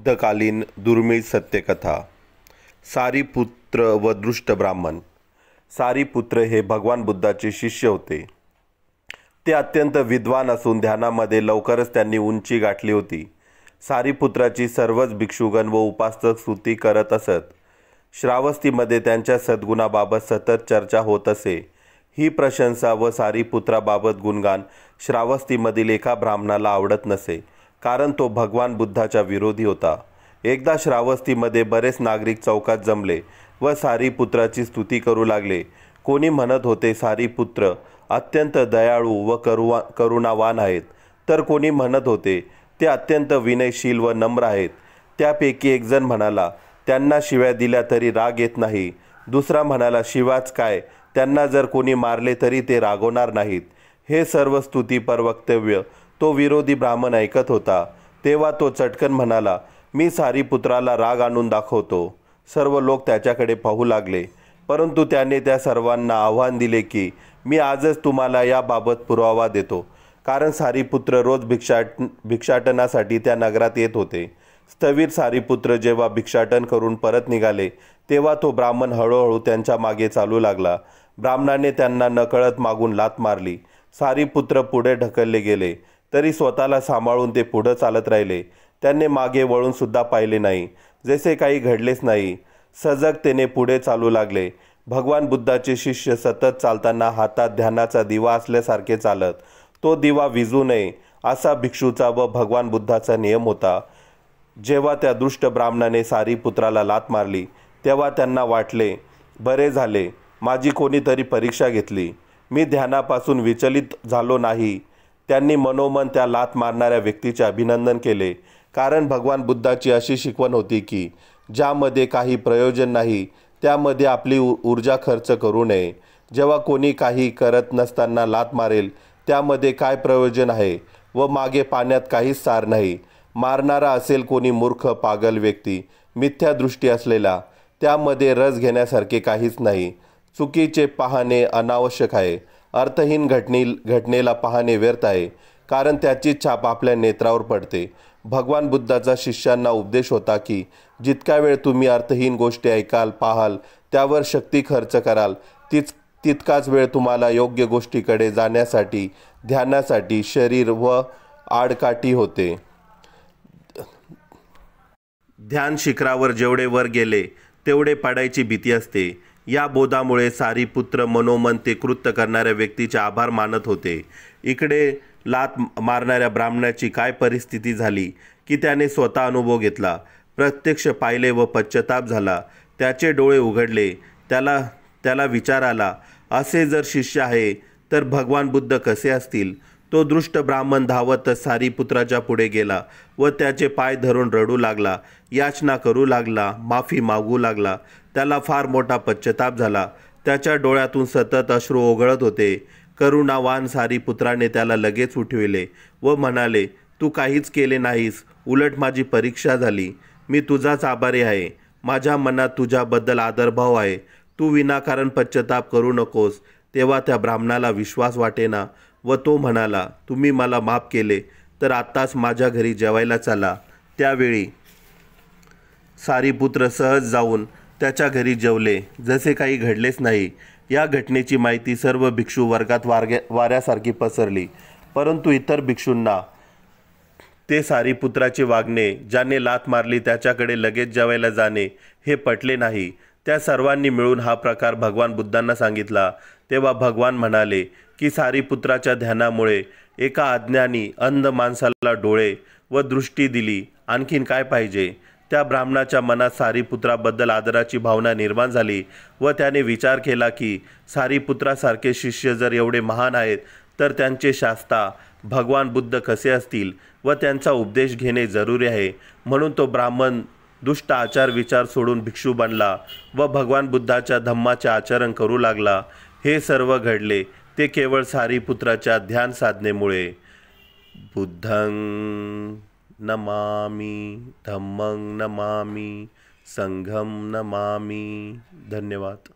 बुद्धकालीन दुर्मिळ सत्यकथा. सारीपुत्र व दृष्ट ब्राह्मण. सारीपुत्र हे भगवान बुद्धाचे शिष्य होते. ते अत्यंत विद्वान असून ध्यानामध्ये लवकरच त्यांनी उंची गाठली होती. सारीपुत्राची सर्वच भिक्षुगण व उपासक स्तुती करत असत. श्रावस्तीमध्ये त्यांच्या सद्गुणाबाबत सतत चर्चा होत असे. ही प्रशंसा व सारीपुत्राबाबत गुणगान श्रावस्तीमधील एका ब्राह्मणाला आवडत नसे, कारण तो भगवान बुद्धाचा विरोधी होता. एकदा श्रावस्तीमध्ये बरेच नागरिक चौकात जमले व सारीपुत्राची स्तुती करू लागले. कोणी म्हणत होते सारीपुत्र अत्यंत दयाळू व करुणावान आहेत, तर कोणी म्हणत होते ते अत्यंत विनयशील व नम्र आहेत. त्यापैकी एक जण म्हणाला, त्यांना शिव्या दिल्या तरी राग येत नाही. दुसरा म्हणाला, शिवाच काय, त्यांना जर कोणी मारले तरी ते रागवणार नाहीत. हे सर्व स्तुतीपर वक्तव्य तो विरोधी ब्राह्मण ऐकत होता. तेव्हा तो चटकन म्हणाला, मी सारीपुत्राला राग आणून दाखवतो. सर्व लोक त्याच्याकडे पाहू लागले, परंतु त्याने त्या सर्वांना आव्हान दिले की मी आजच तुम्हाला याबाबत पुरावा देतो. कारण सारीपुत्र रोज भिक्षाटनासाठी त्या नगरात येत होते. स्थवीर सारीपुत्र जेव्हा भिक्षाटन करून परत निघाले, तेव्हा तो ब्राह्मण हळूहळू त्यांच्या मागे चालू लागला. ब्राह्मणाने त्यांना नकळत मागून लाथ मारली. सारीपुत्र पुढे ढकलले गेले, तरी स्वतःला सांभाळून ते पुढे चालत राहिले. त्यांनी मागे वळून सुद्धा पाहिले नाही, जसे काही घडलेच नाही. सजगतेने पुढे चालू लागले. भगवान बुद्धाचे शिष्य सतत चालताना हातात ध्यानाचा दिवा असल्यासारखे चालत. तो दिवा विझू नये असा भिक्षूचा व भगवान बुद्धाचा नियम होता. जेव्हा त्या दुष्ट ब्राह्मणाने सारीपुत्राला लाथ मारली, तेव्हा त्यांना वाटले, बरे झाले, माझी कोणीतरी परीक्षा घेतली. मी ध्यानापासून विचलित झालो नाही. त्यांनी मनोमन त्या लाथ मारणाऱ्या व्यक्तीचे अभिनंदन केले, कारण भगवान बुद्धाची अशी शिकवण होती की ज्यामध्ये काही प्रयोजन नाही त्यामध्ये आपली ऊर्जा खर्च करू नये. जेव्हा कोणी काही करत नसताना लाथ मारेल, त्यामध्ये काय प्रयोजन आहे व मागे पाण्यात काहीच सार नाही. मारणारा असेल कोणी मूर्ख पागल व्यक्ती, मिथ्या दृष्टी असलेला, त्यामध्ये रस घेण्यासारखे काहीच नाही. चुकीचे पाहणे अनावश्यक आहे. अर्थहीन घटनेला पाहणे व्यर्थ आहे, कारण त्याची छाप आपल्या नेत्रावर पडते. भगवान बुद्धाचा शिष्यांना उपदेश होता की जितका वेळ तुम्ही अर्थहीन गोष्टी ऐकाल, पाहाल, त्यावर शक्ती खर्च कराल, तितकाच वेळ तुम्हाला योग्य गोष्टीकडे जाण्यासाठी, ध्यानासाठी शरीर व आडकाठी होते. ध्यान शिखरावर जेवढे वर गेले तेवढे पडायची भीती असते. या बोधामुळे सारीपुत्र मनोमन ते कृत्य करणाऱ्या व्यक्तीचे आभार मानत होते. इकडे लाथ मारणाऱ्या ब्राह्मणाची काय परिस्थिती झाली की त्याने स्वतः अनुभव घेतला, प्रत्यक्ष पाहिले व पश्चाताप झाला. त्याचे डोळे उघडले. त्याला विचार आला, असे जर शिष्य आहे तर भगवान बुद्ध कसे असतील. तो दृष्ट ब्राह्मण धावतच सारीपुत्राच्या पुढे गेला व त्याचे पाय धरून रडू लागला, याचना करू लागला, माफी मागू लागला. त्याला फार मोठा पश्चाताप झाला. त्याच्या डोळ्यातून सतत अश्रू ओघळत होते. करुणावान सारीपुत्राने त्याला लगेच उठविले व म्हणाले, तू काहीच केले नाहीस, उलट माझी परीक्षा झाली. मी तुझाच आभारी आहे. माझ्या मनात तुझ्याबद्दल आदरभाव आहे. तू विनाकारण पश्चाताप करू नकोस. तेव्हा त्या ब्राह्मणाला विश्वास वाटेना व तो म्हणाला, तुम्ही मला माफ केले तर आत्ताच माझ्या घरी जेवायला चला. त्यावेळी सारीपुत्र सहज जाऊन त्याच्या घरी जेवले, जसे काही घडलेच नाही. या घटनेची माहिती सर्व भिक्षू वर्गात वाऱ्यासारखी पसरली, परंतु इतर भिक्षूंना ते सारीपुत्राचे वागणे, ज्याने लाथ मारली त्याच्याकडे लगेच जेवायला जाणे, हे पटले नाही. त्या सर्वांनी मिळून हा प्रकार भगवान बुद्धांना सांगितला. तेव्हा भगवान म्हणाले की सारीपुत्राच्या ध्यानामुळे एका अज्ञानी अंध माणसाला डोळे व दृष्टी दिली. आणखीन काय पाहिजे. त्या ब्राह्मणाच्या मनात सारीपुत्राबद्दल आदराची भावना निर्माण झाली व त्याने विचार केला की सारीपुत्रासारखे शिष्य जर एवढे महान आहेत तर त्यांचे शास्ता भगवान बुद्ध कसे असतील व त्यांचा उपदेश घेणे जरुरी आहे. म्हणून तो ब्राह्मण दुष्ट आचार विचार सोडून भिक्षू बनला व भगवान बुद्धाच्या धम्माचे आचरण करू लागला. हे सर्व घडले ते केवळ सारीपुत्राच्या ध्यान साधनेमुळे. बुद्धं नमामि, धम्मं नमामि, संघं नमामि. धन्यवाद.